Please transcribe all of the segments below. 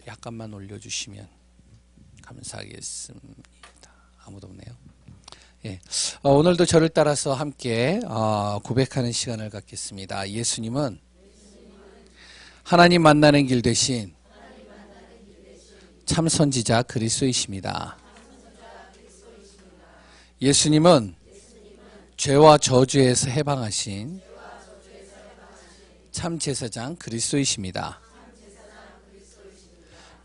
약간만 올려주시면 감사하겠습니다. 아무도 없네요. 예, 오늘도 저를 따라서 함께 고백하는 시간을 갖겠습니다. 예수님은 하나님 만나는 길 대신 참 선지자 그리스도이십니다. 예수님은 죄와 저주에서 해방하신 참 제사장 그리스도이십니다.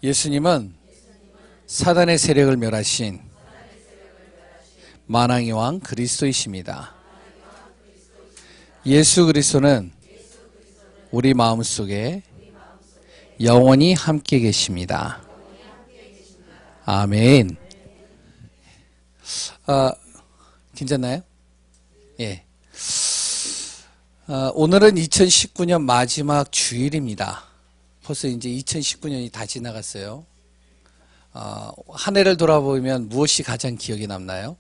예수님은 사단의 세력을 멸하신 만왕의 왕 그리스도이십니다. 예수 그리스도는 우리 마음속에 영원히 함께 계십니다. 아멘. 괜찮나요? 예. 오늘은 2019년 마지막 주일입니다. 벌써 이제 2019년이 다 지나갔어요. 한 해를 돌아보면 무엇이 가장 기억에 남나요?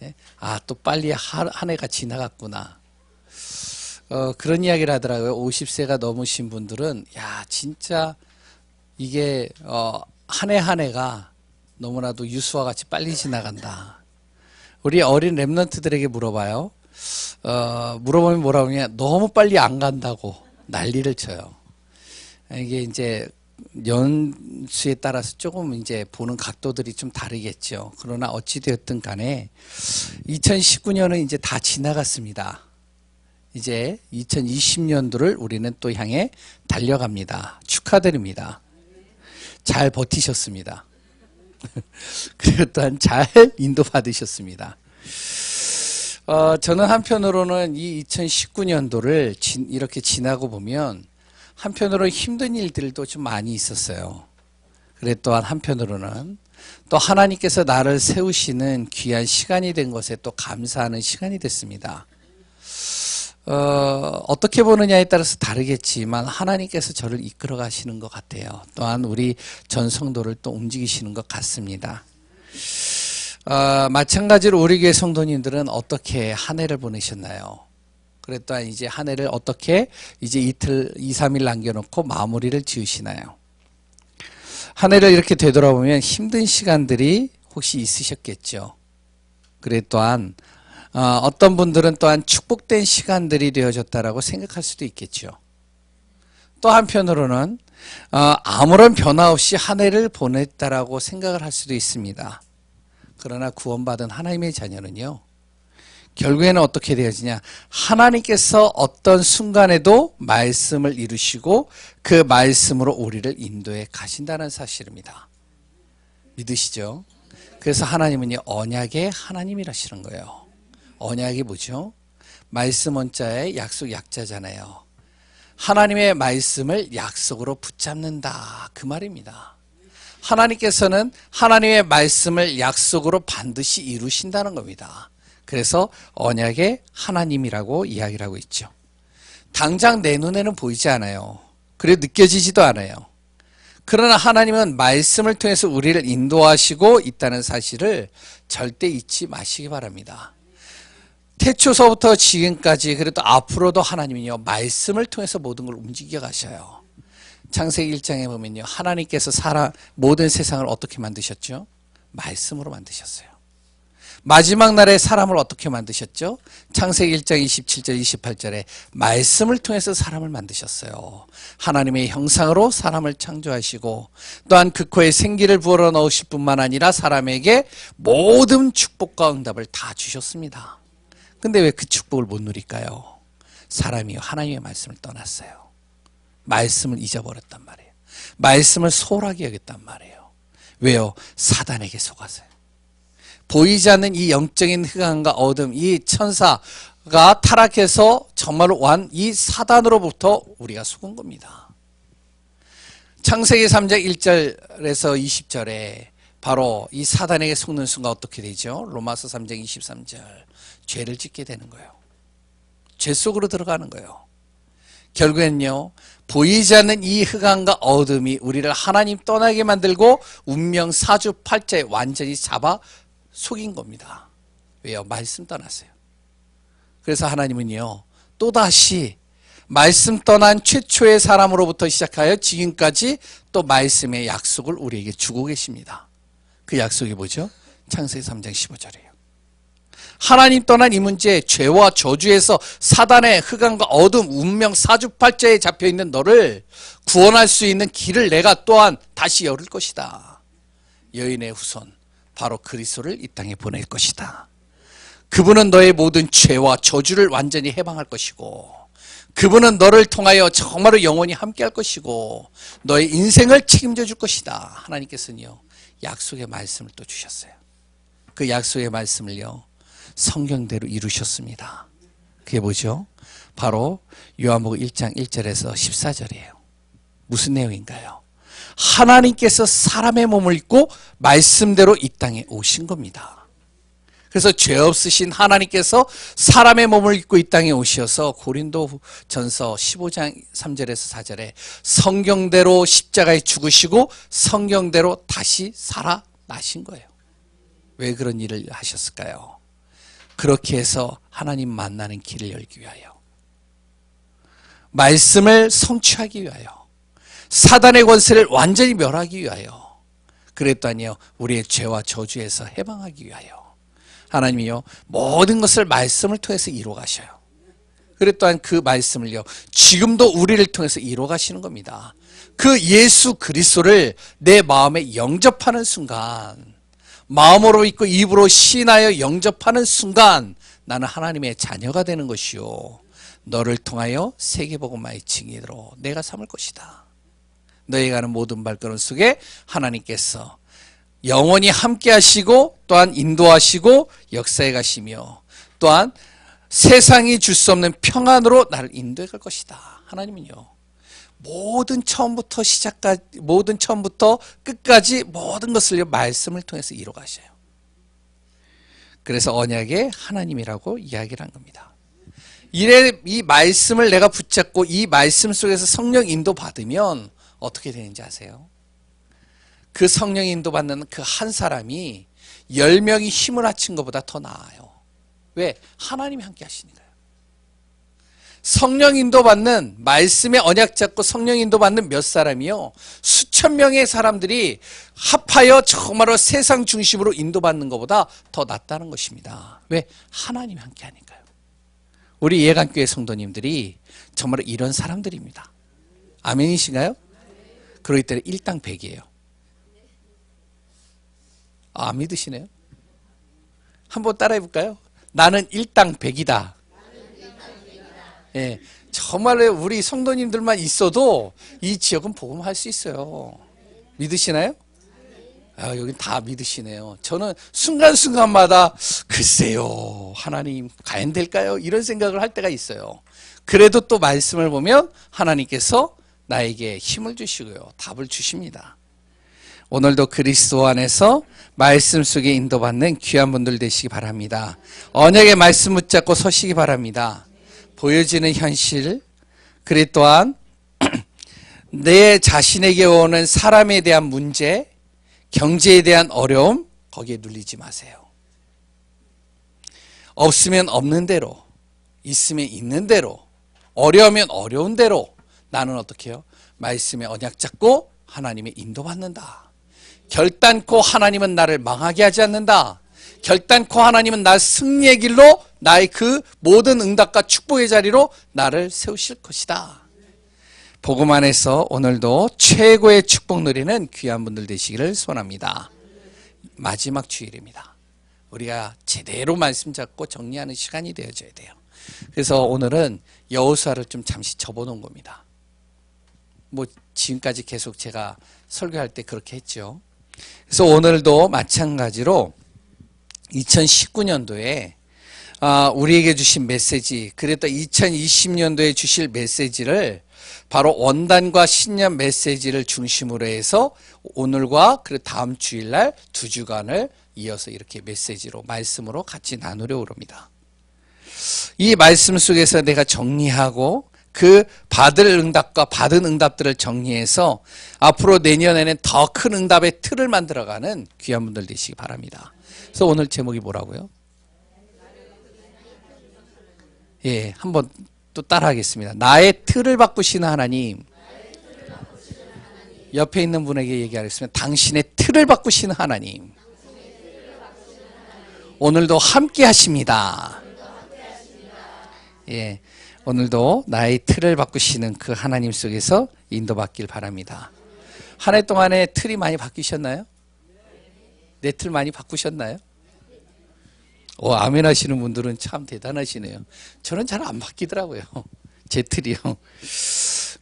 예? 또 빨리 한 해가 지나갔구나. 그런 이야기를 하더라고요. 50세가 넘으신 분들은 야 진짜 이게 한 해 한 해가 너무나도 유수와 같이 빨리 지나간다. 우리 어린 랩런트들에게 물어봐요. 물어보면 뭐라고 하냐, 너무 빨리 안 간다고 난리를 쳐요. 이게 이제 연수에 따라서 조금 이제 보는 각도들이 좀 다르겠죠. 그러나 어찌되었든 간에 2019년은 이제 다 지나갔습니다. 이제 2020년도를 우리는 또 향해 달려갑니다. 축하드립니다. 잘 버티셨습니다. 그리고 또한 잘 인도받으셨습니다. 저는 한편으로는 이 2019년도를 이렇게 지나고 보면 한편으로 힘든 일들도 좀 많이 있었어요. 그래 또한 한편으로는 또 하나님께서 나를 세우시는 귀한 시간이 된 것에 또 감사하는 시간이 됐습니다. 어떻게 보느냐에 따라서 다르겠지만 하나님께서 저를 이끌어 가시는 것 같아요. 또한 우리 전 성도를 또 움직이시는 것 같습니다. 마찬가지로 우리 교회 성도님들은 어떻게 한 해를 보내셨나요? 그래 또한 이제 한 해를 어떻게 이제 이틀, 2, 3일 남겨놓고 마무리를 지으시나요? 한 해를 이렇게 되돌아보면 힘든 시간들이 혹시 있으셨겠죠. 그래 또한 어떤 분들은 또한 축복된 시간들이 되어졌다라고 생각할 수도 있겠죠. 또 한편으로는 아무런 변화 없이 한 해를 보냈다라고 생각을 할 수도 있습니다. 그러나 구원받은 하나님의 자녀는요, 결국에는 어떻게 되어지냐, 하나님께서 어떤 순간에도 말씀을 이루시고 그 말씀으로 우리를 인도해 가신다는 사실입니다. 믿으시죠? 그래서 하나님은요, 언약의 하나님이라시는 거예요. 언약이 뭐죠? 말씀 원자의 약속 약자잖아요. 하나님의 말씀을 약속으로 붙잡는다, 그 말입니다. 하나님께서는 하나님의 말씀을 약속으로 반드시 이루신다는 겁니다. 그래서 언약의 하나님이라고 이야기를 하고 있죠. 당장 내 눈에는 보이지 않아요. 그리고 느껴지지도 않아요. 그러나 하나님은 말씀을 통해서 우리를 인도하시고 있다는 사실을 절대 잊지 마시기 바랍니다. 태초서부터 지금까지, 그래도 앞으로도 하나님은요, 말씀을 통해서 모든 걸 움직여 가셔요. 창세기 1장에 보면요, 하나님께서 모든 세상을 어떻게 만드셨죠? 말씀으로 만드셨어요. 마지막 날에 사람을 어떻게 만드셨죠? 창세기 1장 27절 28절에 말씀을 통해서 사람을 만드셨어요. 하나님의 형상으로 사람을 창조하시고 또한 그 코에 생기를 부어 넣으실 뿐만 아니라 사람에게 모든 축복과 응답을 다 주셨습니다. 근데 왜 그 축복을 못 누릴까요? 사람이 하나님의 말씀을 떠났어요. 말씀을 잊어버렸단 말이에요. 말씀을 소홀하게 여겼단 말이에요. 왜요? 사단에게 속아서요. 보이지 않는 이 영적인 흑암과 어둠, 이 천사가 타락해서 정말로 이 사단으로부터 우리가 속은 겁니다. 창세기 3장 1절에서 20절에 바로 이 사단에게 속는 순간 어떻게 되죠? 로마서 3장 23절, 죄를 짓게 되는 거예요. 죄 속으로 들어가는 거예요. 결국엔요, 보이지 않는 이 흑암과 어둠이 우리를 하나님 떠나게 만들고 운명 사주팔자에 완전히 잡아 속인 겁니다. 왜요? 말씀 떠났어요. 그래서 하나님은요, 또다시 말씀 떠난 최초의 사람으로부터 시작하여 지금까지 또 말씀의 약속을 우리에게 주고 계십니다. 그 약속이 뭐죠? 창세기 3장 15절이에요. 하나님 떠난 이 문제, 죄와 저주에서 사단의 흑암과 어둠, 운명, 사주팔자에 잡혀있는 너를 구원할 수 있는 길을 내가 또한 다시 열을 것이다. 여인의 후손, 바로 그리스도를 이 땅에 보낼 것이다. 그분은 너의 모든 죄와 저주를 완전히 해방할 것이고, 그분은 너를 통하여 정말로 영원히 함께할 것이고, 너의 인생을 책임져 줄 것이다. 하나님께서는요, 약속의 말씀을 또 주셨어요. 그 약속의 말씀을요, 성경대로 이루셨습니다. 그게 뭐죠? 바로 요한복음 1장 1절에서 14절이에요. 무슨 내용인가요? 하나님께서 사람의 몸을 입고 말씀대로 이 땅에 오신 겁니다. 그래서 죄 없으신 하나님께서 사람의 몸을 입고 이 땅에 오셔서 고린도전서 15장 3절에서 4절에 성경대로 십자가에 죽으시고 성경대로 다시 살아나신 거예요. 왜 그런 일을 하셨을까요? 그렇게 해서 하나님 만나는 길을 열기 위하여, 말씀을 성취하기 위하여, 사단의 권세를 완전히 멸하기 위하여, 그랬더니요, 우리의 죄와 저주에서 해방하기 위하여 하나님이요, 모든 것을 말씀을 통해서 이루어 가셔요. 그랬더니 그 말씀을요, 지금도 우리를 통해서 이루어 가시는 겁니다. 그 예수 그리스도를 내 마음에 영접하는 순간, 마음으로 믿고 입으로 시인하여 영접하는 순간 나는 하나님의 자녀가 되는 것이요, 너를 통하여 세계복음화의 증인으로 내가 삼을 것이다. 너희가 가는 모든 발걸음 속에 하나님께서 영원히 함께 하시고 또한 인도하시고 역사해 가시며 또한 세상이 줄 수 없는 평안으로 나를 인도해 갈 것이다. 하나님은요, 모든 처음부터 끝까지 모든 것을 말씀을 통해서 이루어 가셔요. 그래서 언약의 하나님이라고 이야기를 한 겁니다. 이 말씀을 내가 붙잡고 이 말씀 속에서 성령 인도 받으면 어떻게 되는지 아세요? 그 성령 인도 받는 그 한 사람이 10명이 힘을 합친 것보다 더 나아요. 왜? 하나님이 함께 하시니까요. 성령 인도받는, 말씀의 언약 잡고 성령 인도받는 몇 사람이요, 수천 명의 사람들이 합하여 정말로 세상 중심으로 인도받는 것보다 더 낫다는 것입니다. 왜? 하나님이 함께 하니까요. 우리 예강교회 성도님들이 정말로 이런 사람들입니다. 아멘이신가요? 그러기 때문에 일당백이에요. 아, 믿으시네요? 한번 따라해 볼까요? 나는 일당백이다. 예, 정말로 우리 성도님들만 있어도 이 지역은 복음할 수 있어요. 믿으시나요? 아, 여긴 다 믿으시네요. 저는 순간순간마다 글쎄요, 하나님 과연 될까요? 이런 생각을 할 때가 있어요. 그래도 또 말씀을 보면 하나님께서 나에게 힘을 주시고요, 답을 주십니다. 오늘도 그리스도 안에서 말씀 속에 인도받는 귀한 분들 되시기 바랍니다. 언약의 말씀 붙잡고 서시기 바랍니다. 보여지는 현실, 그리 또한 내 자신에게 오는 사람에 대한 문제, 경제에 대한 어려움, 거기에 눌리지 마세요. 없으면 없는 대로, 있으면 있는 대로, 어려우면 어려운 대로 나는 어떻게 해요? 말씀의 언약 잡고 하나님의 인도받는다. 결단코 하나님은 나를 망하게 하지 않는다. 결단코 하나님은 나 승리의 길로, 나의 그 모든 응답과 축복의 자리로 나를 세우실 것이다. 복음 안에서 오늘도 최고의 축복 누리는 귀한 분들 되시기를 소원합니다. 마지막 주일입니다. 우리가 제대로 말씀 잡고 정리하는 시간이 되어져야 돼요. 그래서 오늘은 여호수아를 좀 잠시 접어놓은 겁니다. 뭐 지금까지 계속 제가 설교할 때 그렇게 했죠. 그래서 오늘도 마찬가지로 2019년도에 우리에게 주신 메시지, 그랬다 2020년도에 주실 메시지를 바로 원단과 신년 메시지를 중심으로 해서 오늘과 그 다음 주일날 2주간을 이어서 이렇게 메시지로, 말씀으로 같이 나누려고 합니다. 이 말씀 속에서 내가 정리하고 그 받을 응답과 받은 응답들을 정리해서 앞으로 내년에는 더 큰 응답의 틀을 만들어가는 귀한 분들 되시기 바랍니다. 그래서 오늘 제목이 뭐라고요? 예, 한번 또 따라하겠습니다. 나의 틀을 바꾸시는 하나님. 옆에 있는 분에게 얘기하겠습니다. 당신의 틀을 바꾸시는 하나님. 오늘도 함께 하십니다. 예, 오늘도 나의 틀을 바꾸시는 그 하나님 속에서 인도받길 바랍니다. 한 해 동안에 틀이 많이 바뀌셨나요? 내 틀 많이 바꾸셨나요? 아멘 하시는 분들은 참 대단하시네요. 저는 잘 안 바뀌더라고요. 제 틀이요.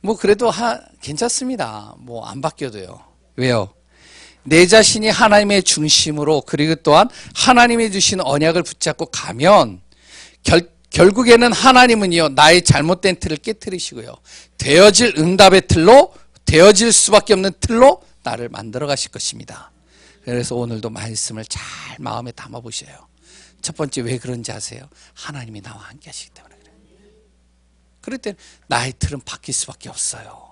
뭐 그래도 괜찮습니다. 뭐 안 바뀌어도요. 왜요? 내 자신이 하나님의 중심으로, 그리고 또한 하나님이 주신 언약을 붙잡고 가면 결국에는 하나님은요, 나의 잘못된 틀을 깨트리시고요, 되어질 응답의 틀로, 되어질 수밖에 없는 틀로 나를 만들어 가실 것입니다. 그래서 오늘도 말씀을 잘 마음에 담아 보셔요. 첫 번째, 왜 그런지 아세요? 하나님이 나와 함께 하시기 때문에 그래요. 그럴 때 나의 틀은 바뀔 수밖에 없어요.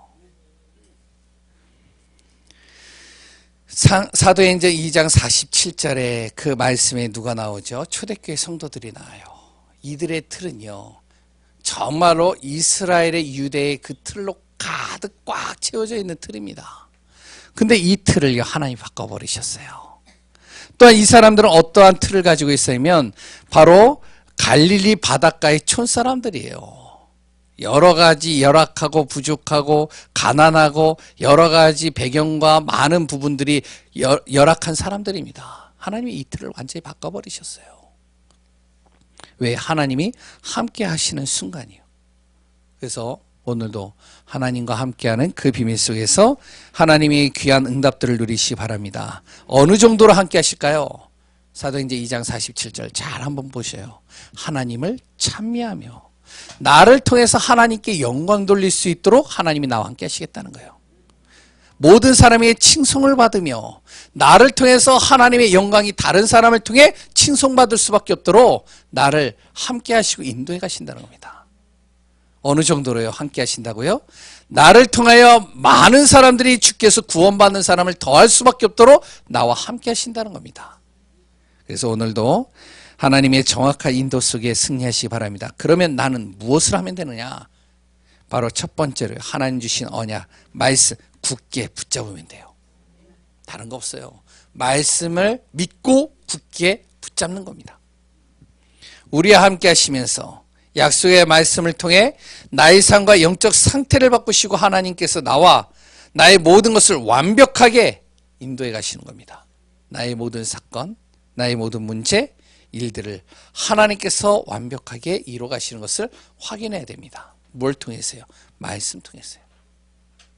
사도행전 2장 47절에 그 말씀에 누가 나오죠? 초대교회 성도들이 나와요. 이들의 틀은요, 정말로 이스라엘의 유대의 그 틀로 가득 꽉 채워져 있는 틀입니다. 근데 이 틀을요, 하나님이 바꿔버리셨어요. 또한 이 사람들은 어떠한 틀을 가지고 있으면 바로 갈릴리 바닷가의 촌사람들이에요. 여러 가지 열악하고 부족하고 가난하고 여러 가지 배경과 많은 부분들이 열악한 사람들입니다. 하나님이 이 틀을 완전히 바꿔버리셨어요. 왜? 하나님이 함께 하시는 순간이요. 그래서 오늘도 하나님과 함께하는 그 비밀 속에서 하나님의 귀한 응답들을 누리시기 바랍니다. 어느 정도로 함께 하실까요? 사도행전 2장 47절 잘 한번 보셔요. 하나님을 찬미하며 나를 통해서 하나님께 영광 돌릴 수 있도록 하나님이 나와 함께 하시겠다는 거예요. 모든 사람의 칭송을 받으며 나를 통해서 하나님의 영광이 다른 사람을 통해 칭송받을 수밖에 없도록 나를 함께 하시고 인도해 가신다는 겁니다. 어느 정도로요? 함께 하신다고요? 나를 통하여 많은 사람들이 주께서 구원받는 사람을 더할 수밖에 없도록 나와 함께 하신다는 겁니다. 그래서 오늘도 하나님의 정확한 인도 속에 승리하시기 바랍니다. 그러면 나는 무엇을 하면 되느냐? 바로 첫 번째로 하나님 주신 언약, 말씀 굳게 붙잡으면 돼요. 다른 거 없어요. 말씀을 믿고 굳게 붙잡는 겁니다. 우리와 함께 하시면서 약속의 말씀을 통해 나의 삶과 영적 상태를 바꾸시고 하나님께서 나와 나의 모든 것을 완벽하게 인도해 가시는 겁니다. 나의 모든 사건, 나의 모든 문제, 일들을 하나님께서 완벽하게 이루어 가시는 것을 확인해야 됩니다. 뭘 통해서요? 말씀 통해서요.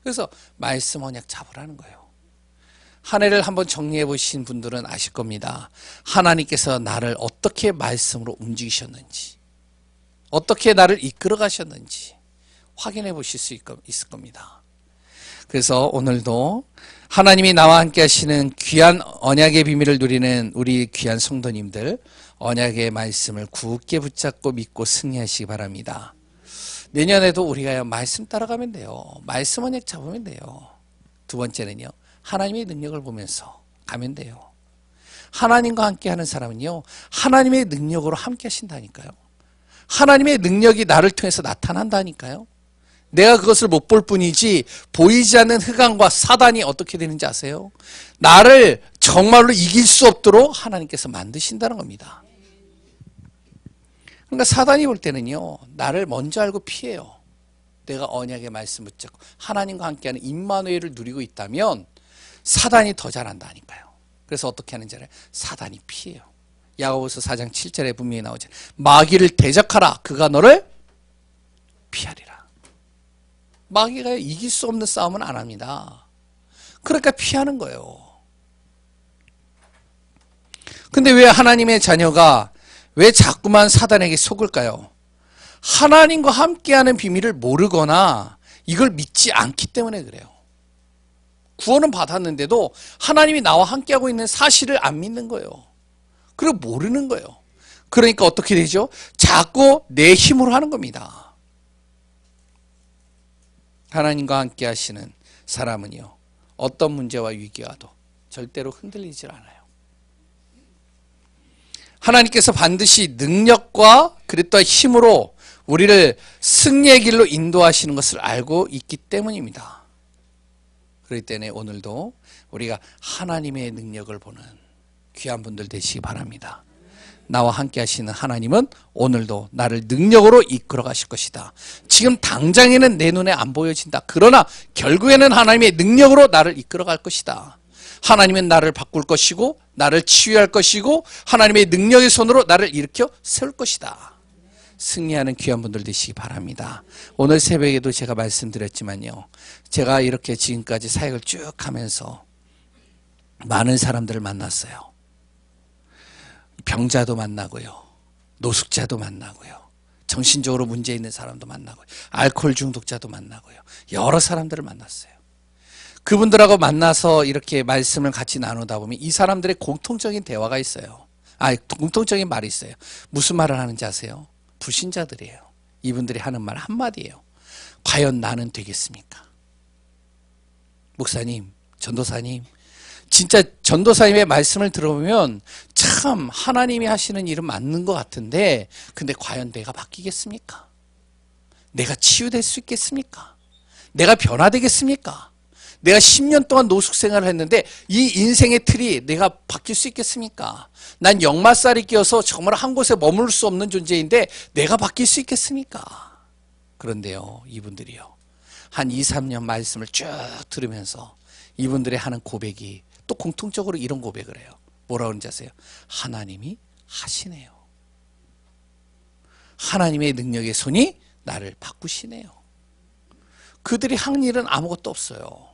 그래서 말씀 언약 잡으라는 거예요. 한 해를 한번 정리해 보신 분들은 아실 겁니다. 하나님께서 나를 어떻게 말씀으로 움직이셨는지, 어떻게 나를 이끌어 가셨는지 확인해 보실 수 있을 겁니다. 그래서 오늘도 하나님이 나와 함께 하시는 귀한 언약의 비밀을 누리는 우리 귀한 성도님들, 언약의 말씀을 굳게 붙잡고 믿고 승리하시기 바랍니다. 내년에도 우리가 말씀 따라가면 돼요. 말씀 언약 잡으면 돼요. 두 번째는요, 하나님의 능력을 보면서 가면 돼요. 하나님과 함께하는 사람은요, 하나님의 능력으로 함께 하신다니까요. 하나님의 능력이 나를 통해서 나타난다니까요. 내가 그것을 못 볼 뿐이지 보이지 않는 흑암과 사단이 어떻게 되는지 아세요? 나를 정말로 이길 수 없도록 하나님께서 만드신다는 겁니다. 그러니까 사단이 볼 때는요, 나를 먼저 알고 피해요. 내가 언약의 말씀 붙잡고 하나님과 함께하는 임마누엘을 누리고 있다면 사단이 더 잘한다니까요. 그래서 어떻게 하는지 알아요? 사단이 피해요. 야고보서 4장 7절에 분명히 나오잖아요. 마귀를 대적하라. 그가 너를 피하리라. 마귀가 이길 수 없는 싸움은 안 합니다. 그러니까 피하는 거예요. 근데 왜 하나님의 자녀가 왜 자꾸만 사단에게 속을까요? 하나님과 함께하는 비밀을 모르거나 이걸 믿지 않기 때문에 그래요. 구원은 받았는데도 하나님이 나와 함께하고 있는 사실을 안 믿는 거예요. 그리고 모르는 거예요. 그러니까 어떻게 되죠? 자꾸 내 힘으로 하는 겁니다. 하나님과 함께 하시는 사람은요, 어떤 문제와 위기가 와도 절대로 흔들리질 않아요. 하나님께서 반드시 능력과 그리고 또 힘으로 우리를 승리의 길로 인도하시는 것을 알고 있기 때문입니다. 그렇기 때문에 오늘도 우리가 하나님의 능력을 보는 귀한 분들 되시기 바랍니다. 나와 함께 하시는 하나님은 오늘도 나를 능력으로 이끌어 가실 것이다. 지금 당장에는 내 눈에 안 보여진다. 그러나 결국에는 하나님의 능력으로 나를 이끌어 갈 것이다. 하나님은 나를 바꿀 것이고 나를 치유할 것이고 하나님의 능력의 손으로 나를 일으켜 세울 것이다. 승리하는 귀한 분들 되시기 바랍니다. 오늘 새벽에도 제가 말씀드렸지만요. 제가 이렇게 지금까지 사역을 쭉 하면서 많은 사람들을 만났어요. 병자도 만나고요. 노숙자도 만나고요. 정신적으로 문제 있는 사람도 만나고요. 알코올 중독자도 만나고요. 여러 사람들을 만났어요. 그분들하고 만나서 이렇게 말씀을 같이 나누다 보면 이 사람들의 공통적인 대화가 있어요. 공통적인 말이 있어요. 무슨 말을 하는지 아세요? 불신자들이에요. 이분들이 하는 말 한마디예요. 과연 나는 되겠습니까? 목사님, 전도사님, 진짜 전도사님의 말씀을 들어보면 참 하나님이 하시는 일은 맞는 것 같은데 근데 과연 내가 바뀌겠습니까? 내가 치유될 수 있겠습니까? 내가 변화되겠습니까? 내가 10년 동안 노숙 생활을 했는데 이 인생의 틀이 내가 바뀔 수 있겠습니까? 난 역마살이 끼어서 정말 한 곳에 머물 수 없는 존재인데 내가 바뀔 수 있겠습니까? 그런데요, 이분들이요. 한 2, 3년 말씀을 쭉 들으면서 이분들이 하는 고백이 또 공통적으로 이런 고백을 해요. 뭐라고 하는지 아세요? 하나님이 하시네요. 하나님의 능력의 손이 나를 바꾸시네요. 그들이 한 일은 아무것도 없어요.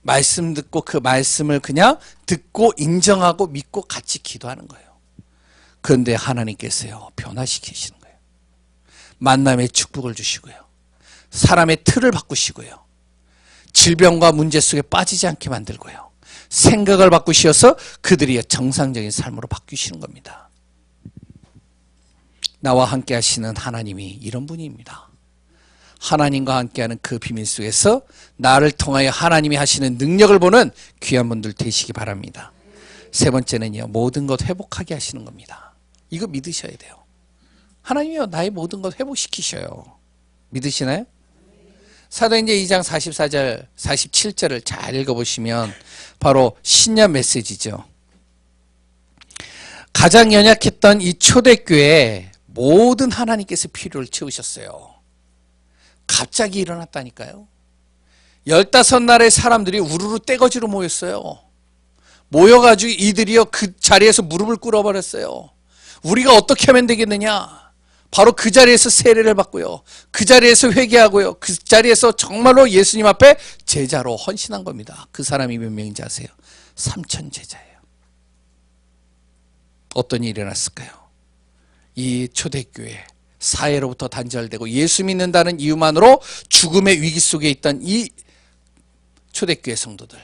말씀 듣고 그 말씀을 그냥 듣고 인정하고 믿고 같이 기도하는 거예요. 그런데 하나님께서요, 변화시키시는 거예요. 만남의 축복을 주시고요. 사람의 틀을 바꾸시고요. 질병과 문제 속에 빠지지 않게 만들고요. 생각을 바꾸셔서 그들이 정상적인 삶으로 바뀌시는 겁니다. 나와 함께 하시는 하나님이 이런 분입니다. 하나님과 함께하는 그 비밀 속에서 나를 통하여 하나님이 하시는 능력을 보는 귀한 분들 되시기 바랍니다. 세 번째는요, 모든 것 회복하게 하시는 겁니다. 이거 믿으셔야 돼요. 하나님이요, 나의 모든 것 회복시키셔요. 믿으시나요? 사도행전 2장 44절, 47절을 잘 읽어보시면 바로 신약 메시지죠. 가장 연약했던 이 초대교회에 모든 하나님께서 필요를 채우셨어요. 갑자기 일어났다니까요. 15날의 사람들이 우르르 떼거지로 모였어요. 모여가지고 이들이요, 그 자리에서 무릎을 꿇어버렸어요. 우리가 어떻게 하면 되겠느냐? 바로 그 자리에서 세례를 받고요. 그 자리에서 회개하고요. 그 자리에서 정말로 예수님 앞에 제자로 헌신한 겁니다. 그 사람이 몇 명인지 아세요? 3,000 제자예요. 어떤 일이 일어났을까요? 이 초대교회 사회로부터 단절되고 예수 믿는다는 이유만으로 죽음의 위기 속에 있던 이 초대교회 성도들,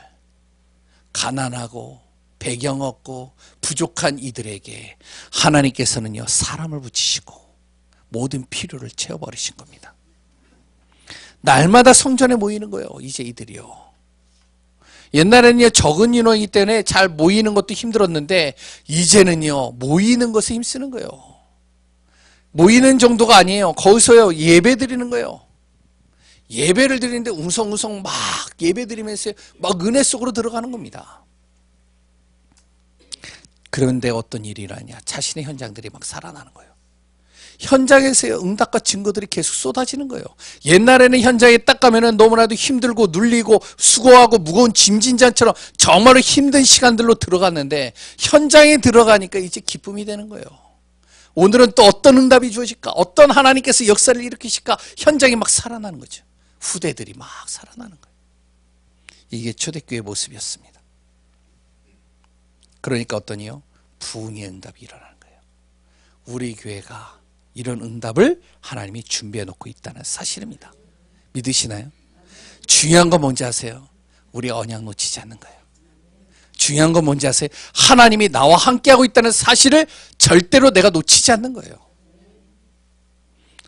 가난하고 배경 없고 부족한 이들에게 하나님께서는요, 사람을 붙이시고 모든 필요를 채워버리신 겁니다. 날마다 성전에 모이는 거예요. 이제 이들이요. 옛날에는요, 적은 인원이기 때문에 잘 모이는 것도 힘들었는데 이제는요, 모이는 것에 힘쓰는 거예요. 모이는 정도가 아니에요. 거기서요, 예배 드리는 거예요. 예배를 드리는데 웅성웅성 막 예배 드리면서 막 은혜 속으로 들어가는 겁니다. 그런데 어떤 일이 일어나냐? 자신의 현장들이 막 살아나는 거예요. 현장에서의 응답과 증거들이 계속 쏟아지는 거예요. 옛날에는 현장에 딱 가면은 너무나도 힘들고 눌리고 수고하고 무거운 짐진잔처럼 정말로 힘든 시간들로 들어갔는데 현장에 들어가니까 이제 기쁨이 되는 거예요. 오늘은 또 어떤 응답이 주어질까? 어떤 하나님께서 역사를 일으키실까? 현장이 막 살아나는 거죠. 후대들이 막 살아나는 거예요. 이게 초대교회의 모습이었습니다. 그러니까 어떠니요? 부흥의 응답이 일어나는 거예요. 우리 교회가 이런 응답을 하나님이 준비해 놓고 있다는 사실입니다. 믿으시나요? 중요한 건 뭔지 아세요? 우리 언약 놓치지 않는 거예요. 중요한 건 뭔지 아세요? 하나님이 나와 함께하고 있다는 사실을 절대로 내가 놓치지 않는 거예요.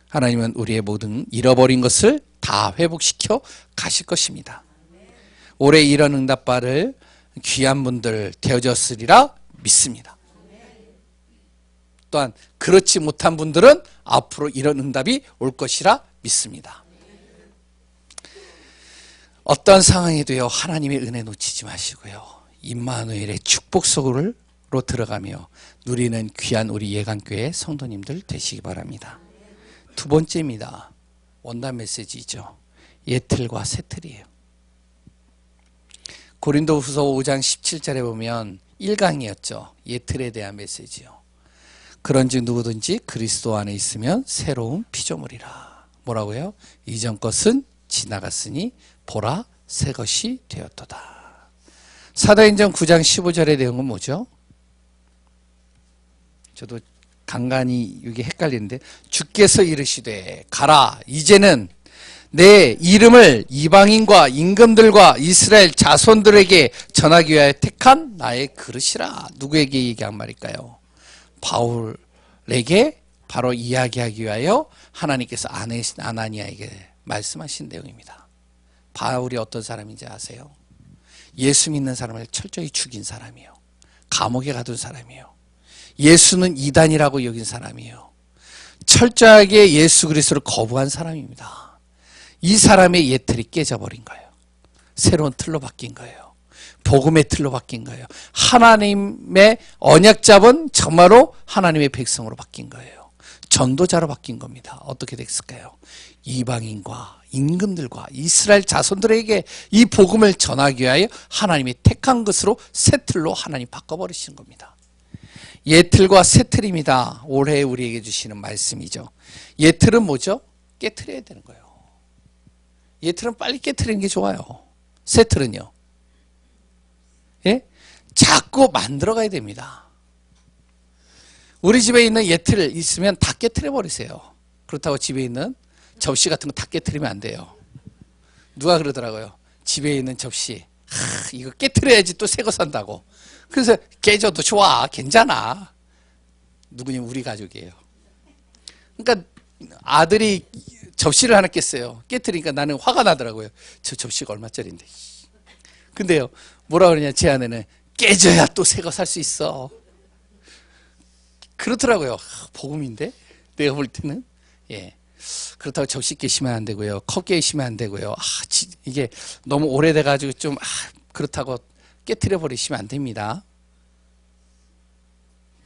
하나님은 우리의 모든 잃어버린 것을 다 회복시켜 가실 것입니다. 올해 이런 응답받을 귀한 분들 되어졌으리라 믿습니다. 또한 그렇지 못한 분들은 앞으로 이런 응답이 올 것이라 믿습니다. 어떤 상황에도요, 하나님의 은혜 놓치지 마시고요, 임마누엘의 축복 속으로 들어가며 누리는 귀한 우리 예강교회 성도님들 되시기 바랍니다. 두 번째입니다. 원단 메시지죠. 예틀과 새틀이에요. 고린도후서 5장 17절에 보면 1강이었죠. 예틀에 대한 메시지요. 그런즉 누구든지 그리스도 안에 있으면 새로운 피조물이라. 뭐라고요? 이전 것은 지나갔으니 보라 새 것이 되었도다. 사도행전 9장 15절의 내용은 뭐죠? 저도 간간히 이게 헷갈리는데, 주께서 이르시되 가라 이제는 내 이름을 이방인과 임금들과 이스라엘 자손들에게 전하기 위하여 택한 나의 그릇이라. 누구에게 얘기한 말일까요? 바울에게 바로 이야기하기 위하여 하나님께서 아나니아에게 말씀하신 내용입니다. 바울이 어떤 사람인지 아세요? 예수 믿는 사람을 철저히 죽인 사람이에요. 감옥에 가둔 사람이에요. 예수는 이단이라고 여긴 사람이에요. 철저하게 예수 그리스도를 거부한 사람입니다. 이 사람의 예틀이 깨져버린 거예요. 새로운 틀로 바뀐 거예요. 복음의 틀로 바뀐 거예요. 하나님의 언약 잡은 정말로 하나님의 백성으로 바뀐 거예요. 전도자로 바뀐 겁니다. 어떻게 됐을까요? 이방인과 임금들과 이스라엘 자손들에게 이 복음을 전하기 위하여 하나님이 택한 것으로 새 틀로 하나님 바꿔버리신 겁니다. 예틀과 새틀입니다. 올해 우리에게 주시는 말씀이죠. 예틀은 뭐죠? 깨트려야 되는 거예요. 예틀은 빨리 깨트리는 게 좋아요. 새틀은요? 예? 자꾸 만들어 가야 됩니다. 우리 집에 있는 예틀 있으면 다 깨트려 버리세요. 그렇다고 집에 있는 접시 같은 거 다 깨트리면 안 돼요. 누가 그러더라고요. 집에 있는 접시, 이거 깨트려야지 또 새 거 산다고. 그래서 깨져도 좋아, 괜찮아. 누구냐? 우리 가족이에요. 그러니까 아들이 접시를 하나 깼어요. 깨트리니까 나는 화가 나더라고요. 저 접시가 얼마짜리인데. 근데요, 뭐라 그러냐? 제 아내는 깨져야 또 새 거 살 수 있어. 그렇더라고요. 복음인데 내가 볼 때는. 예. 그렇다고 접시 깨시면 안 되고요. 컵 깨시면 안 되고요. 이게 너무 오래돼가지고 좀 그렇다고 깨트려 버리시면 안 됩니다.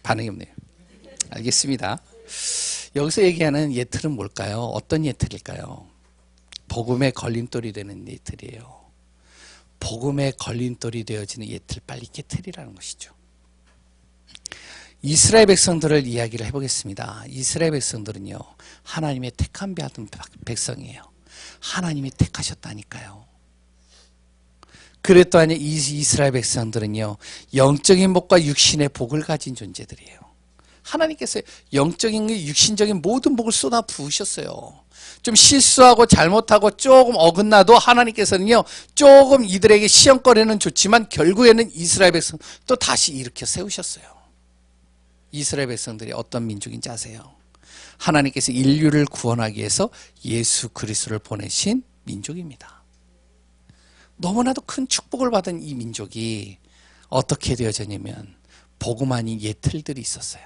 반응이 없네요. 알겠습니다. 여기서 얘기하는 예틀은 뭘까요? 어떤 예틀일까요? 복음의 걸림돌이 되는 예틀이에요. 복음의 걸림돌이 되어지는 예틀 빨리 깨트리라는 것이죠. 이스라엘 백성들을 이야기를 해보겠습니다. 이스라엘 백성들은요, 하나님의 택한 받은 백성이에요. 하나님이 택하셨다니까요. 그랬더니 이스라엘 백성들은요, 영적인 복과 육신의 복을 가진 존재들이에요. 하나님께서 영적인 육신적인 모든 복을 쏟아 부으셨어요. 좀 실수하고 잘못하고 조금 어긋나도 하나님께서는요, 조금 이들에게 시험거리는 좋지만 결국에는 이스라엘 백성 또 다시 일으켜 세우셨어요. 이스라엘 백성들이 어떤 민족인지 아세요? 하나님께서 인류를 구원하기 위해서 예수 그리스도를 보내신 민족입니다. 너무나도 큰 축복을 받은 이 민족이 어떻게 되어졌냐면 복음 아닌 예틀들이 있었어요.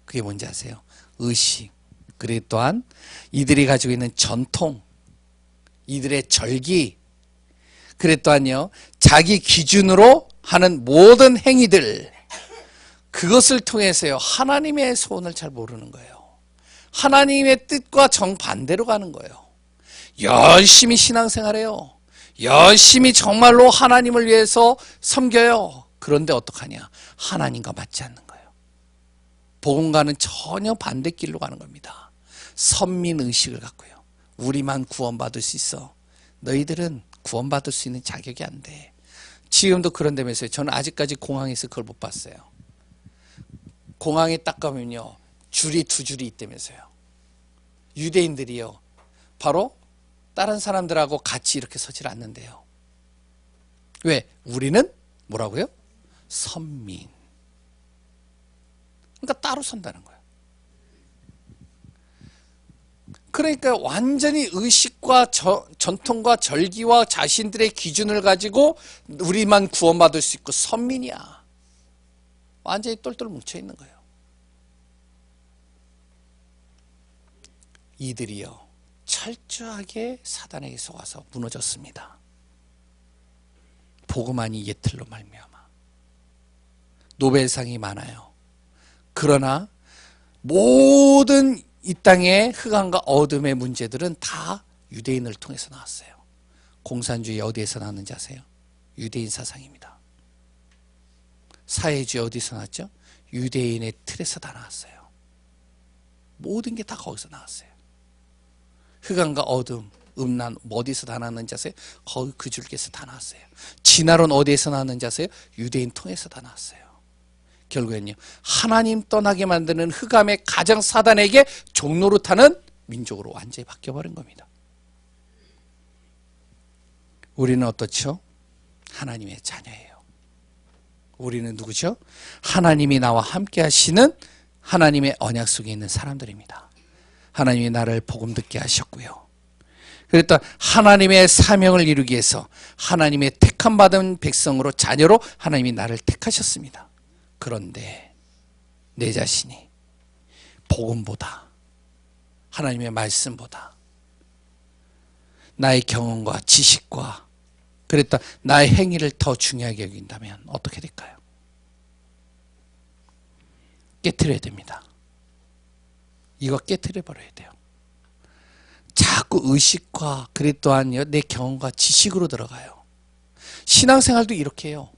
그게 뭔지 아세요? 의식, 그리고 또한 이들이 가지고 있는 전통, 이들의 절기, 그리고 또한요, 자기 기준으로 하는 모든 행위들, 그것을 통해서요, 하나님의 소원을 잘 모르는 거예요. 하나님의 뜻과 정반대로 가는 거예요. 열심히 신앙생활해요. 열심히 정말로 하나님을 위해서 섬겨요. 그런데 어떡하냐? 하나님과 맞지 않는 거예요. 복음과는 전혀 반대길로 가는 겁니다. 선민의식을 갖고요. 우리만 구원받을 수 있어. 너희들은 구원받을 수 있는 자격이 안 돼. 지금도 그런다면서요. 저는 아직까지 공항에서 그걸 못 봤어요. 공항에 딱 가면요, 줄이 두 줄이 있다면서요. 유대인들이요, 바로 다른 사람들하고 같이 이렇게 서질 않는데요. 왜? 우리는 뭐라고요? 선민. 그러니까 따로 선다는 거예요. 그러니까 완전히 의식과 전통과 절기와 자신들의 기준을 가지고 우리만 구원받을 수 있고 선민이야. 완전히 똘똘 뭉쳐 있는 거예요. 이들이요 철저하게 사단에게 속아서 무너졌습니다. 복음만이 예틀로 말미암아. 노벨상이 많아요. 그러나 모든 이 땅의 흑암과 어둠의 문제들은 다 유대인을 통해서 나왔어요. 공산주의 어디에서 나왔는지 아세요? 유대인 사상입니다. 사회주의 어디서 나왔죠? 유대인의 틀에서 다 나왔어요. 모든 게 다 거기서 나왔어요. 흑암과 어둠, 음란 어디서 다 나왔는지 아세요? 거기 그 줄기에서 다 나왔어요. 진화론 어디에서 나왔는지 아세요? 유대인 통해서 다 나왔어요. 결국엔요 하나님 떠나게 만드는 흑암의 가장 사단에게 종노릇하는 민족으로 완전히 바뀌어버린 겁니다. 우리는 어떻죠? 하나님의 자녀예요. 우리는 누구죠? 하나님이 나와 함께 하시는 하나님의 언약 속에 있는 사람들입니다. 하나님이 나를 복음 듣게 하셨고요. 그랬다 하나님의 사명을 이루기 위해서 하나님의 택함 받은 백성으로 자녀로 하나님이 나를 택하셨습니다. 그런데 내 자신이 복음보다 하나님의 말씀보다 나의 경험과 지식과 그랬다 나의 행위를 더 중요하게 여긴다면 어떻게 될까요? 깨트려야 됩니다. 이거 깨트려 버려야 돼요. 자꾸 의식과 그리 또한 내 경험과 지식으로 들어가요. 신앙생활도 이렇게 해요.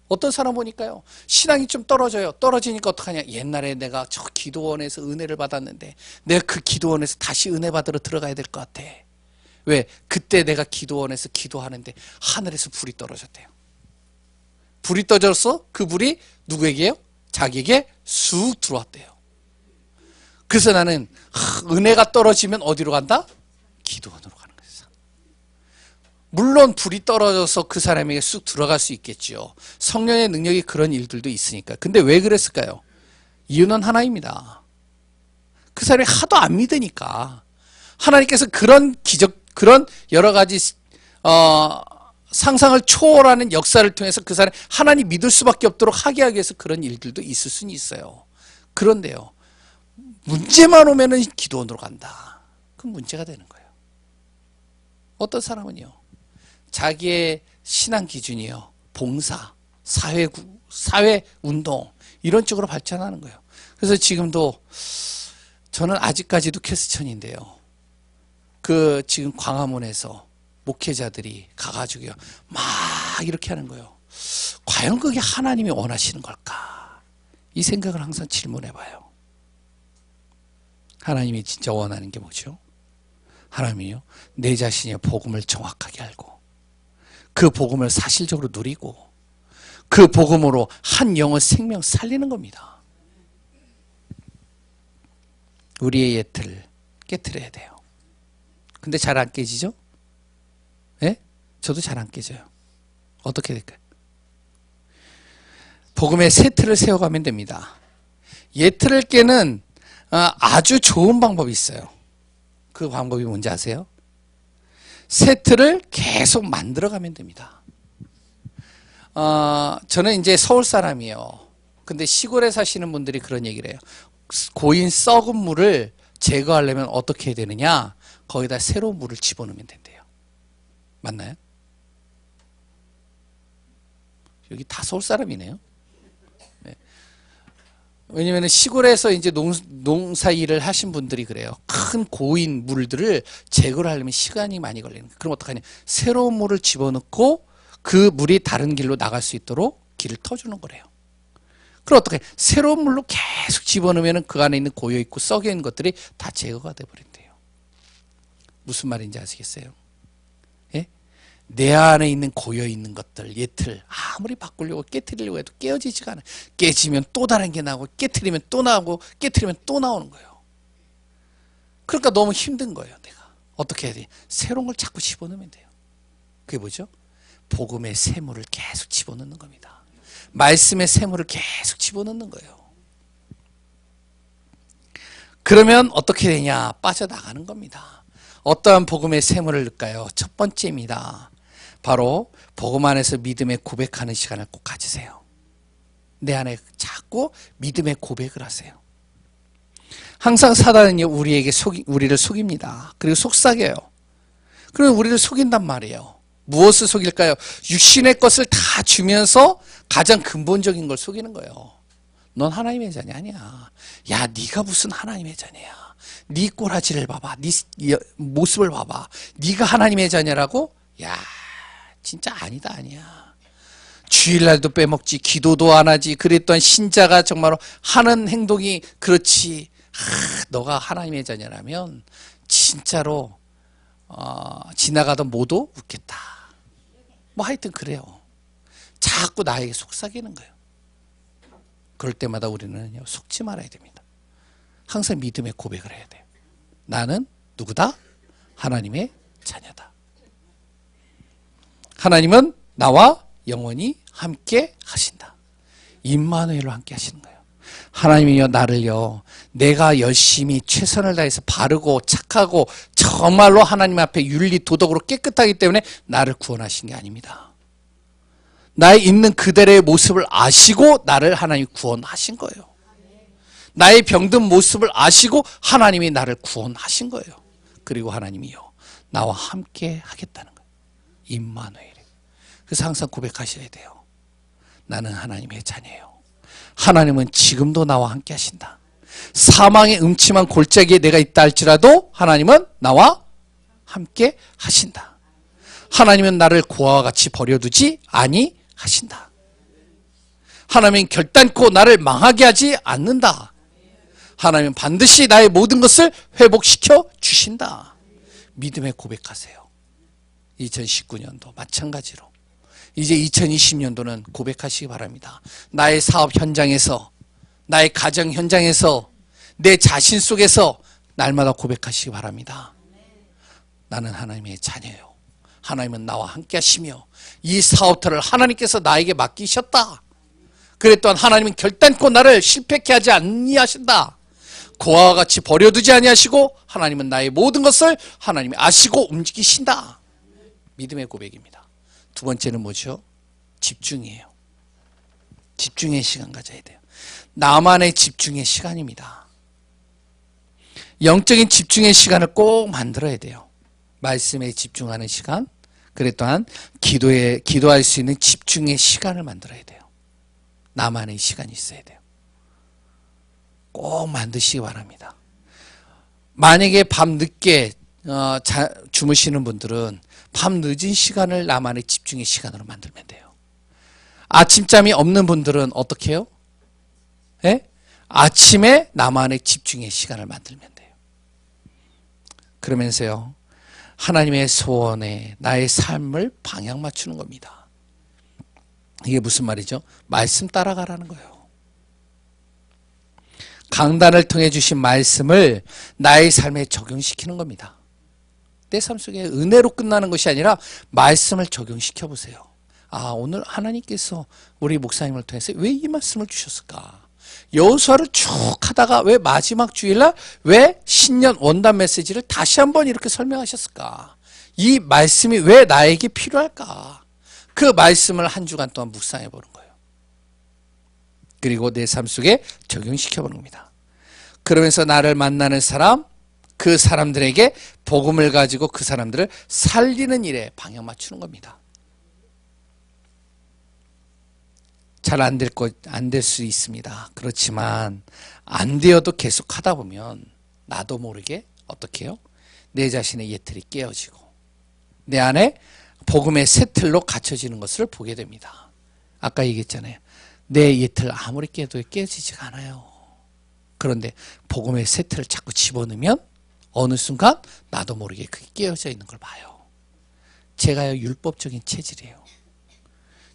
어떤 사람 보니까요 신앙이 좀 떨어져요. 떨어지니까 어떡하냐, 옛날에 내가 저 기도원에서 은혜를 받았는데 내가 그 기도원에서 다시 은혜 받으러 들어가야 될 것 같아. 왜? 그때 내가 기도원에서 기도하는데 하늘에서 불이 떨어졌대요. 불이 떨어져서 그 불이 누구에게요? 자기에게 쑥 들어왔대요. 그래서 나는 은혜가 떨어지면 어디로 간다? 기도원으로 가는 거예요. 물론 불이 떨어져서 그 사람에게 쑥 들어갈 수 있겠죠. 성령의 능력이 그런 일들도 있으니까. 근데 왜 그랬을까요? 이유는 하나입니다. 그 사람이 하도 안 믿으니까 하나님께서 그런 기적, 그런 여러 가지 상상을 초월하는 역사를 통해서 그 사람이 하나님 믿을 수밖에 없도록 하게 하기 위해서 그런 일들도 있을 수는 있어요. 그런데요 문제만 오면은 기도원으로 간다. 그럼 문제가 되는 거예요. 어떤 사람은요 자기의 신앙 기준이요 봉사, 사회운동 이런 쪽으로 발전하는 거예요. 그래서 지금도 저는 아직까지도 캐스천인데요. 그 지금 광화문에서 목회자들이 가가지고요 막 이렇게 하는 거예요. 과연 그게 하나님이 원하시는 걸까? 이 생각을 항상 질문해봐요. 하나님이 진짜 원하는 게 뭐죠? 하나님이요 내 자신의 복음을 정확하게 알고 그 복음을 사실적으로 누리고 그 복음으로 한 영의 생명 살리는 겁니다. 우리의 예틀 깨트려야 돼요. 근데 잘 안 깨지죠? 예? 저도 잘 안 깨져요. 어떻게 될까요? 복음의 새 틀을 세워가면 됩니다. 예틀을 깨는 아주 좋은 방법이 있어요. 그 방법이 뭔지 아세요? 새 틀을 계속 만들어가면 됩니다. 저는 이제 서울 사람이에요. 근데 시골에 사시는 분들이 그런 얘기를 해요. 고인 썩은 물을 제거하려면 어떻게 해야 되느냐? 거기다 새로운 물을 집어넣으면 된대요. 맞나요? 여기 다 서울 사람이네요. 네. 왜냐면 시골에서 이제 농사 일을 하신 분들이 그래요. 큰 고인 물들을 제거를 하려면 시간이 많이 걸리는 거예요. 그럼 어떡하냐? 새로운 물을 집어넣고 그 물이 다른 길로 나갈 수 있도록 길을 터주는 거래요. 그럼 어떻게? 새로운 물로 계속 집어넣으면 그 안에 있는 고여있고 썩여있는 것들이 다 제거가 돼버린대요. 무슨 말인지 아시겠어요? 예? 내 안에 있는 고여있는 것들, 예틀 아무리 바꾸려고 깨트리려고 해도 깨어지지가 않아요. 깨지면 또 다른 게 나오고 깨트리면 또 나오고 깨트리면 또 나오는 거예요. 그러니까 너무 힘든 거예요. 내가 어떻게 해야 돼? 새로운 걸 자꾸 집어넣으면 돼요. 그게 뭐죠? 복음의 샘물을 계속 집어넣는 겁니다. 말씀의 샘물을 계속 집어넣는 거예요. 그러면 어떻게 되냐? 빠져나가는 겁니다. 어떠한 복음의 샘물을 넣을까요? 첫 번째입니다. 바로 복음 안에서 믿음의 고백하는 시간을 꼭 가지세요. 내 안에 자꾸 믿음의 고백을 하세요. 항상 사단은요, 우리를 속입니다. 그리고 속삭여요. 그리고 우리를 속인단 말이에요. 무엇을 속일까요? 육신의 것을 다 주면서 가장 근본적인 걸 속이는 거예요. 넌 하나님의 자녀 아니야. 야, 네가 무슨 하나님의 자녀야. 네 꼬라지를 봐봐. 네 모습을 봐봐. 네가 하나님의 자녀라고? 야, 진짜 아니다, 아니야. 주일날도 빼먹지, 기도도 안 하지. 그랬던 신자가 정말로 하는 행동이 그렇지. 너가 하나님의 자녀라면 진짜로 지나가던 모두 웃겠다. 뭐 하여튼 그래요. 자꾸 나에게 속삭이는 거예요. 그럴 때마다 우리는 속지 말아야 됩니다. 항상 믿음의 고백을 해야 돼요. 나는 누구다? 하나님의 자녀다. 하나님은 나와 영원히 함께 하신다. 임마누엘로 함께 하시는 거예요. 하나님이요, 나를요, 내가 열심히 최선을 다해서 바르고 착하고 정말로 하나님 앞에 윤리 도덕으로 깨끗하기 때문에 나를 구원하신 게 아닙니다. 나의 있는 그대로의 모습을 아시고 나를 하나님이 구원하신 거예요. 나의 병든 모습을 아시고 하나님이 나를 구원하신 거예요. 그리고 하나님이요, 나와 함께 하겠다는 거예요. 임마누엘. 그래서 항상 고백하셔야 돼요. 나는 하나님의 자녀예요. 하나님은 지금도 나와 함께 하신다. 사망의 음침한 골짜기에 내가 있다 할지라도 하나님은 나와 함께 하신다. 하나님은 나를 고아와 같이 버려두지 아니하신다. 하나님은 결단코 나를 망하게 하지 않는다. 하나님은 반드시 나의 모든 것을 회복시켜 주신다. 믿음의 고백하세요. 2019년도 마찬가지로 이제 2020년도는 고백하시기 바랍니다. 나의 사업 현장에서, 나의 가정 현장에서, 내 자신 속에서 날마다 고백하시기 바랍니다. 나는 하나님의 자녀예요. 하나님은 나와 함께 하시며 이 사업터를 하나님께서 나에게 맡기셨다. 그래 또한 하나님은 결단코 나를 실패케 하지 아니하신다. 고아와 같이 버려두지 아니하시고 하나님은 나의 모든 것을 하나님이 아시고 움직이신다. 믿음의 고백입니다. 두 번째는 뭐죠? 집중이에요. 집중의 시간 가져야 돼요. 나만의 집중의 시간입니다. 영적인 집중의 시간을 꼭 만들어야 돼요. 말씀에 집중하는 시간, 그래 또한 기도할 수 있는 집중의 시간을 만들어야 돼요. 나만의 시간이 있어야 돼요. 꼭 만드시기 바랍니다. 만약에 밤 늦게 주무시는 분들은 밤 늦은 시간을 나만의 집중의 시간으로 만들면 돼요. 아침잠이 없는 분들은 어떻게 해요? 예? 아침에 나만의 집중의 시간을 만들면 돼요. 그러면서요, 하나님의 소원에 나의 삶을 방향 맞추는 겁니다. 이게 무슨 말이죠? 말씀 따라가라는 거예요. 강단을 통해 주신 말씀을 나의 삶에 적용시키는 겁니다. 내 삶 속에 은혜로 끝나는 것이 아니라 말씀을 적용시켜 보세요. 아, 오늘 하나님께서 우리 목사님을 통해서 왜 이 말씀을 주셨을까? 여호수아를 쭉 하다가 왜 마지막 주일날 왜 신년 원단 메시지를 다시 한번 이렇게 설명하셨을까? 이 말씀이 왜 나에게 필요할까? 그 말씀을 한 주간 동안 묵상해 보는 거예요. 그리고 내 삶 속에 적용시켜 보는 겁니다. 그러면서 나를 만나는 사람, 그 사람들에게 복음을 가지고 그 사람들을 살리는 일에 방향 맞추는 겁니다. 잘 안 될 수 있습니다. 그렇지만 안 되어도 계속 하다 보면 나도 모르게 어떻게 해요? 내 자신의 예틀이 깨어지고 내 안에 복음의 새 틀로 갇혀지는 것을 보게 됩니다. 아까 얘기했잖아요. 내 예틀 아무리 깨도 깨어지지가 않아요. 그런데 복음의 새 틀을 자꾸 집어넣으면 어느 순간 나도 모르게 그게 깨어져 있는 걸 봐요. 제가요, 율법적인 체질이에요.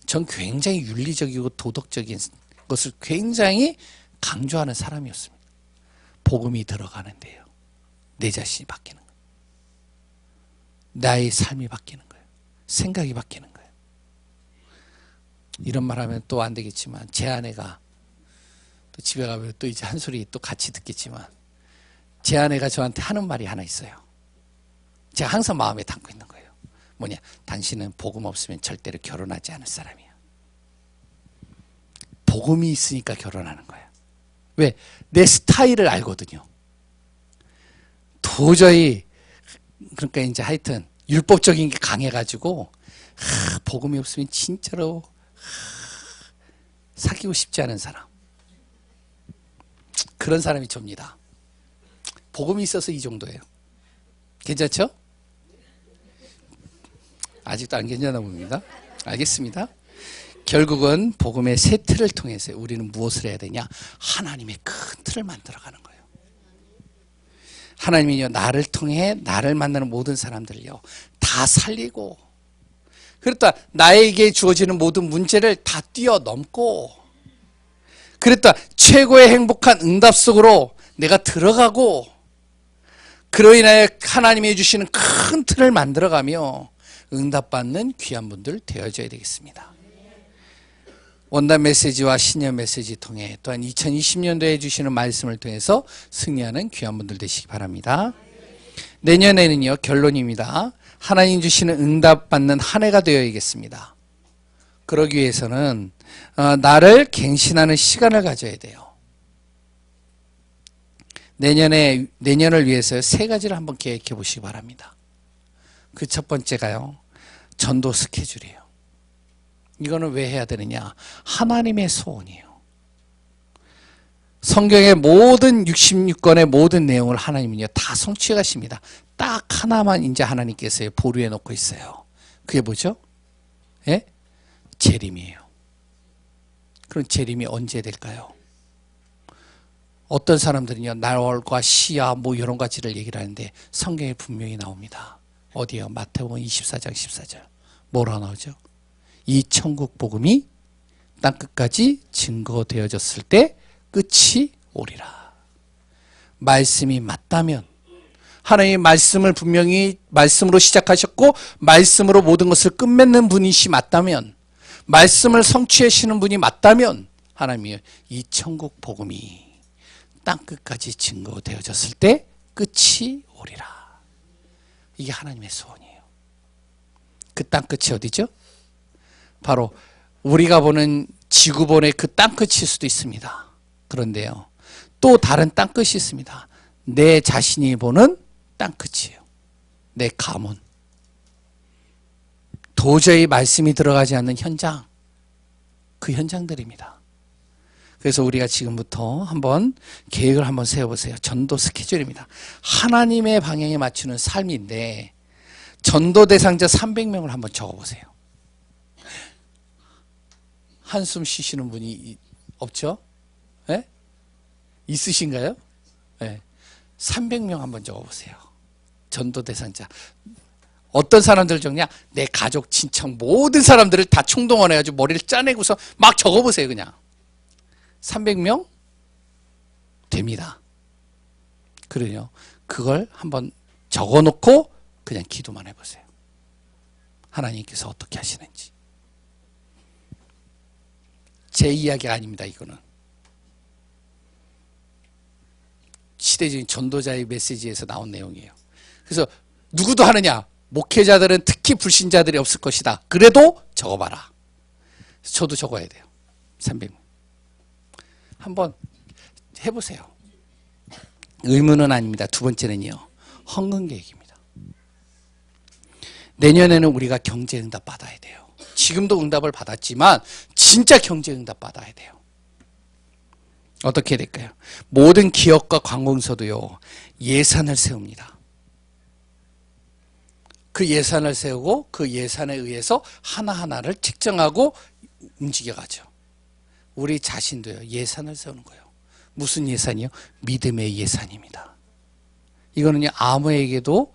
전 굉장히 윤리적이고 도덕적인 것을 굉장히 강조하는 사람이었습니다. 복음이 들어가는데요, 내 자신이 바뀌는 거예요. 나의 삶이 바뀌는 거예요. 생각이 바뀌는 거예요. 이런 말 하면 또 안 되겠지만 제 아내가 또 집에 가면 또 이제 한 소리 또 같이 듣겠지만 제 아내가 저한테 하는 말이 하나 있어요. 제가 항상 마음에 담고 있는 거예요. 뭐냐? 당신은 복음 없으면 절대로 결혼하지 않을 사람이야. 복음이 있으니까 결혼하는 거야. 왜? 내 스타일을 알거든요. 도저히 그러니까 이제 하여튼 율법적인 게 강해가지고 복음이 없으면 진짜로 사귀고 싶지 않은 사람, 그런 사람이 접니다. 복음이 있어서 이 정도예요. 괜찮죠? 아직도 안 괜찮아 봅니다. 알겠습니다. 결국은 복음의 새 틀을 통해서 우리는 무엇을 해야 되냐? 하나님의 큰 틀을 만들어가는 거예요. 하나님이요, 나를 통해 나를 만나는 모든 사람들을요 다 살리고, 그랬다 나에게 주어지는 모든 문제를 다 뛰어넘고, 그랬다 최고의 행복한 응답 속으로 내가 들어가고, 그로 인하여 하나님이 주시는 큰 틀을 만들어가며 응답받는 귀한 분들 되어져야 되겠습니다. 원단 메시지와 신년 메시지 통해 또한 2020년도에 주시는 말씀을 통해서 승리하는 귀한 분들 되시기 바랍니다. 내년에는요, 결론입니다. 하나님 주시는 응답받는 한 해가 되어야겠습니다. 그러기 위해서는 나를 갱신하는 시간을 가져야 돼요. 내년을 위해서 세 가지를 한번 계획해 보시기 바랍니다. 그 첫 번째가요, 전도 스케줄이에요. 이거는 왜 해야 되느냐? 하나님의 소원이에요. 성경의 모든 66권의 모든 내용을 하나님은요 다 성취해 가십니다. 딱 하나만 이제 하나님께서 보류해 놓고 있어요. 그게 뭐죠? 예? 재림이에요. 그럼 재림이 언제 될까요? 어떤 사람들은요, 날과 시야 뭐 이런 가지를 얘기를 하는데 성경에 분명히 나옵니다. 어디요? 마태복음 24장 14절. 뭐라 나오죠? 이 천국 복음이 땅끝까지 증거되어졌을 때 끝이 오리라. 말씀이 맞다면, 하나님의 말씀을 분명히 말씀으로 시작하셨고 말씀으로 모든 것을 끝맺는 분이시 맞다면, 말씀을 성취하시는 분이 맞다면, 하나님이 이 천국 복음이 땅끝까지 증거되어졌을 때 끝이 오리라. 이게 하나님의 소원이에요. 그 땅끝이 어디죠? 바로 우리가 보는 지구본의 그 땅끝일 수도 있습니다. 그런데요, 또 다른 땅끝이 있습니다. 내 자신이 보는 땅끝이에요. 내 가문. 도저히 말씀이 들어가지 않는 현장, 그 현장들입니다. 그래서 우리가 지금부터 한번 계획을 한번 세워보세요. 전도 스케줄입니다. 하나님의 방향에 맞추는 삶인데 전도 대상자 300명을 한번 적어보세요. 한숨 쉬시는 분이 없죠? 네? 있으신가요? 네. 300명 한번 적어보세요. 전도 대상자. 어떤 사람들 적냐? 내 가족, 친척 모든 사람들을 다 총동원해가지고 머리를 짜내고서 막 적어보세요. 그냥 300명 됩니다. 그래요. 그걸 한번 적어놓고 그냥 기도만 해보세요. 하나님께서 어떻게 하시는지. 제 이야기가 아닙니다. 이거는 시대적인 전도자의 메시지에서 나온 내용이에요. 그래서 누구도 하느냐? 목회자들은 특히 불신자들이 없을 것이다. 그래도 적어봐라. 저도 적어야 돼요. 300명. 한번 해보세요. 의무는 아닙니다. 두 번째는요, 헌금 계획입니다. 내년에는 우리가 경제 응답 받아야 돼요. 지금도 응답을 받았지만 진짜 경제 응답 받아야 돼요. 어떻게 될까요? 모든 기업과 관공서도요, 예산을 세웁니다. 그 예산을 세우고 그 예산에 의해서 하나하나를 책정하고 움직여가죠. 우리 자신도요, 예산을 세우는 거예요. 무슨 예산이요? 믿음의 예산입니다. 이거는요, 아무에게도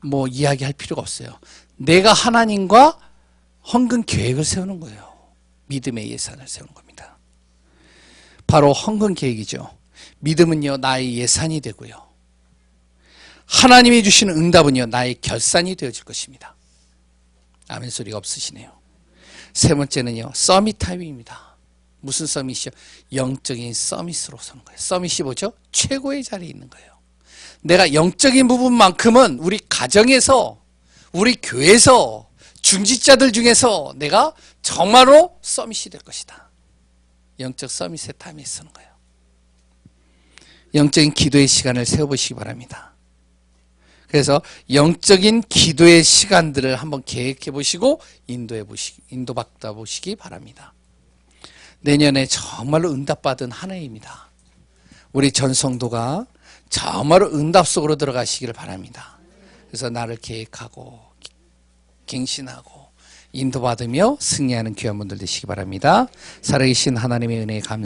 뭐 이야기할 필요가 없어요. 내가 하나님과 헌금 계획을 세우는 거예요. 믿음의 예산을 세우는 겁니다. 바로 헌금 계획이죠. 믿음은요, 나의 예산이 되고요, 하나님이 주시는 응답은요, 나의 결산이 되어질 것입니다. 아멘 소리가 없으시네요. 세 번째는요, 서밋 타임입니다. 무슨 서밋이요? 영적인 서밋으로 서는 거예요. 서밋이 뭐죠? 최고의 자리에 있는 거예요. 내가 영적인 부분만큼은 우리 가정에서, 우리 교회에서, 중직자들 중에서 내가 정말로 서밋이 될 것이다. 영적 서밋의 타임에 서는 거예요. 영적인 기도의 시간을 세워보시기 바랍니다. 그래서 영적인 기도의 시간들을 한번 계획해 보시고 인도받다 보시기 바랍니다. 내년에 정말로 응답받은 한 해입니다. 우리 전 성도가 정말로 응답 속으로 들어가시기를 바랍니다. 그래서 나를 계획하고 갱신하고 인도받으며 승리하는 귀한 분들 되시기 바랍니다. 살아계신 하나님의 은혜에 감사합니다.